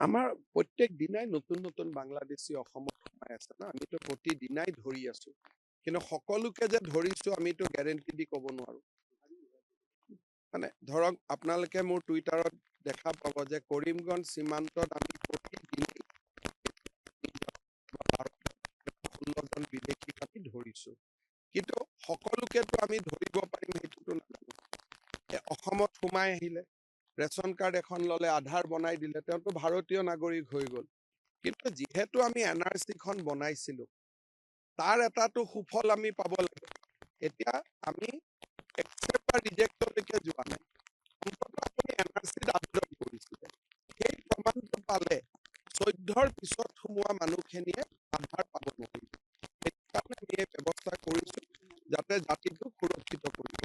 আমাৰ প্ৰত্যেক দিনাই নতুন নতুন বাংলাদেশী অসমত সোমাই আছে না, আমিতো প্ৰতিদিনাই ধৰি আছো, কিন্তু সকলোকে যে ধৰিছো আমিতো গ্যাৰেণ্টি দি ক'ব নোৱাৰো। মানে ধৰক আপোনালোকে মোৰ টুইটাৰত দেখা পাব যে কৰিমগঞ্জ সীমান্তত আমি প্ৰতিদিনেই 16জন বিদেশীক আমি ধৰিছো, কিন্তু সকলোকেতো আমি ধৰিব পাৰিম সেইটোতো নাজানো। অসমত সোমাই আহিলে ৰেচন কাৰ্ড এখন ললে, আধাৰ বনাই দিলে, তেওঁতো ভাৰতীয় নাগৰিক হৈ গ'ল। কিন্তু যিহেতু আমি এনআৰচিখন বনাইছিলো, তাৰ এটাতো সুফল আমি পাব লাগে। এতিয়া আমি একচেপ্ট বা ৰিজেক্টলৈকে যোৱা নাই, অন্ততঃ আপুনি এনআৰচিত আবেদন কৰিছিলে, সেই প্ৰমাণটো পালে 14ৰ পিছত সোমোৱা মানুহখিনিয়ে আধাৰ পাব নোৱাৰিব। সেইকাৰণে আমি এই ব্যৱস্থা কৰিছো যাতে জাতিটোক সুৰক্ষিত কৰিব।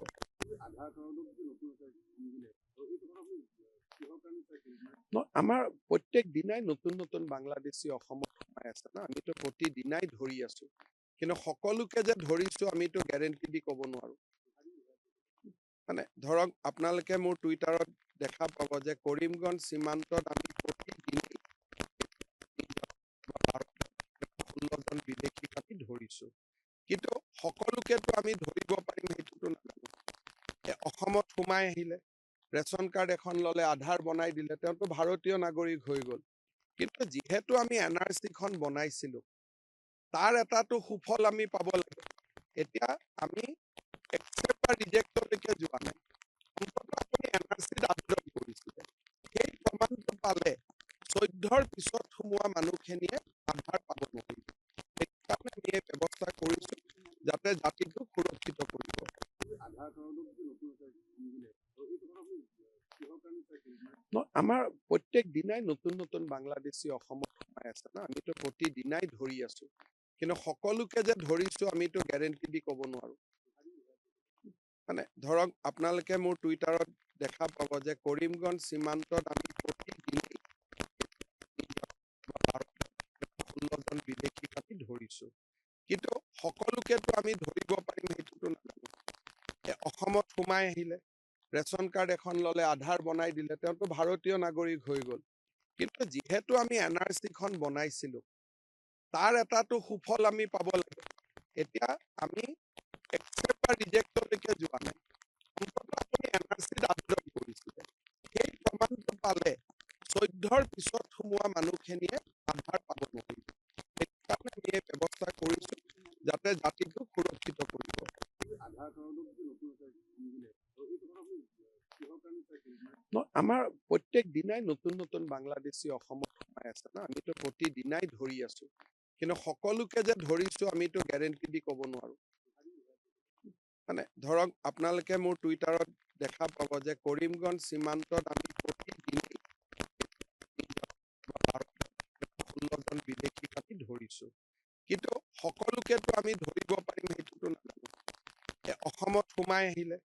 আমাৰ প্ৰত্যেক দিনাই নতুন নতুন বাংলাদেশী অসমত সোমাই আছে না, আমিতো প্ৰতিদিনাই ধৰি আছো, কিন্তু সকলোকে যে ধৰিছো আমিতো গ্যাৰেণ্টি দি ক'ব নোৱাৰো। মানে ধৰক আপোনালোকে মোৰ টুইটাৰত দেখা পাব যে কৰিমগঞ্জ সীমান্তত আমি প্ৰতিদিনেই 16জন বিদেশীক আমি ধৰিছো, কিন্তু সকলোকেতো আমি ধৰিব পাৰিম সেইটোতো নাজানো। অসমত সোমাই আহিলে ৰেচন কাৰ্ড এখন ললে, আধাৰ বনাই দিলে, তেওঁতো ভাৰতীয় নাগৰিক হৈ গ'ল। কিন্তু যিহেতু আমি এনআৰচিখন বনাইছিলো, তাৰ এটাতো সুফল আমি পাব লাগে। এতিয়া আমি একচেপ্ট বা ৰিজেক্টলৈকে যোৱা নাই, অন্ততঃ আপুনি এনআৰচিত আবেদন কৰিছিলে, সেই প্ৰমাণটো পালে 14ৰ পিছত সোমোৱা মানুহখিনিয়ে আধাৰ পাব নোৱাৰিব। সেইকাৰণে আমি এই ব্যৱস্থা কৰিছো যাতে জাতিটোক সুৰক্ষিত কৰিব। আমাৰ প্ৰত্যেক দিনাই নতুন নতুন বাংলাদেশী অসমত সোমাই আছে না, আমিতো প্ৰতিদিনাই ধৰি আছো, কিন্তু সকলোকে যে ধৰিছো আমিতো গ্যাৰেণ্টি দি ক'ব নোৱাৰো। মানে ধৰক আপোনালোকে মোৰ টুইটাৰত দেখা পাব যে কৰিমগঞ্জ সীমান্তত আমি প্ৰতিদিনেই 16জন বিদেশীক আমি ধৰিছো, কিন্তু সকলোকেতো আমি ধৰিব পাৰিম সেইটোতো নাজানো। অসমত সোমাই আহিলে ৰেচন কাৰ্ড এখন ললে, আধাৰ বনাই দিলে, তেওঁতো ভাৰতীয় নাগৰিক হৈ গ'ল। কিন্তু যিহেতু আমি এনআৰচিখন বনাইছিলো, তাৰ এটাতো সুফল আমি পাব লাগে। এতিয়া আমি একচেপ্ট বা ৰিজেক্টলৈকে যোৱা নাই, অন্ততঃ আপুনি এনআৰচিত আবেদন কৰিছিলে, সেই প্ৰমাণটো পালে 14ৰ পিছত সোমোৱা মানুহখিনিয়ে আধাৰ পাব নোৱাৰিব। সেইকাৰণে আমি এই ব্যৱস্থা কৰিছো যাতে জাতিটোক সুৰক্ষিত কৰিব। আমাৰ প্ৰত্যেক দিনাই নতুন নতুন বাংলাদেশী অসমত সোমাই আছে না, আমিতো প্ৰতিদিনাই ধৰি আছো, কিন্তু সকলোকে যে ধৰিছো আমিতো গ্যাৰেণ্টি দি ক'ব নোৱাৰো। মানে ধৰক আপোনালোকে মোৰ টুইটাৰত দেখা পাব যে কৰিমগঞ্জ সীমান্তত আমি প্ৰতিদিনেই 16জন বিদেশীক আমি ধৰিছো, কিন্তু সকলোকেতো আমি ধৰিব পাৰিম সেইটোতো নাজানো। অসমত সোমাই আহিলে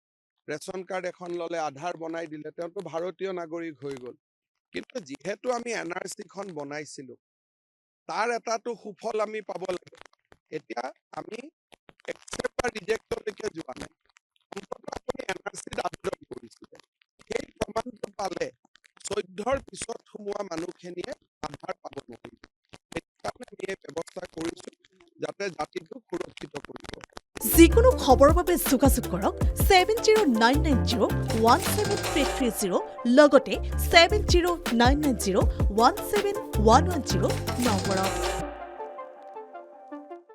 ৰেচন কাৰ্ড এখন ললে, আধাৰ বনাই দিলে, তেওঁতো ভাৰতীয় নাগৰিক হৈ গ'ল। কিন্তু যিহেতু আমি এনআৰচিখন বনাইছিলো, তাৰ এটাতো সুফল আমি পাব লাগে। এতিয়া আমি একচেপ্ট বা ৰিজেক্টলৈকে যোৱা নাই, অন্ততঃ আপুনি এনআৰচিত আবেদন কৰিছিলে, সেই প্ৰমাণটো পালে 14ৰ পিছত সোমোৱা মানুহখিনিয়ে আধাৰ পাব নোৱাৰিব। সেইকাৰণে আমি এই ব্যৱস্থা কৰিছো যাতে জাতিটোক সুৰক্ষিত কৰিব। যিকোনো খবৰৰ বাবে যোগাযোগ কৰক 7099017330 লগতে 7099017110 নম্বৰত।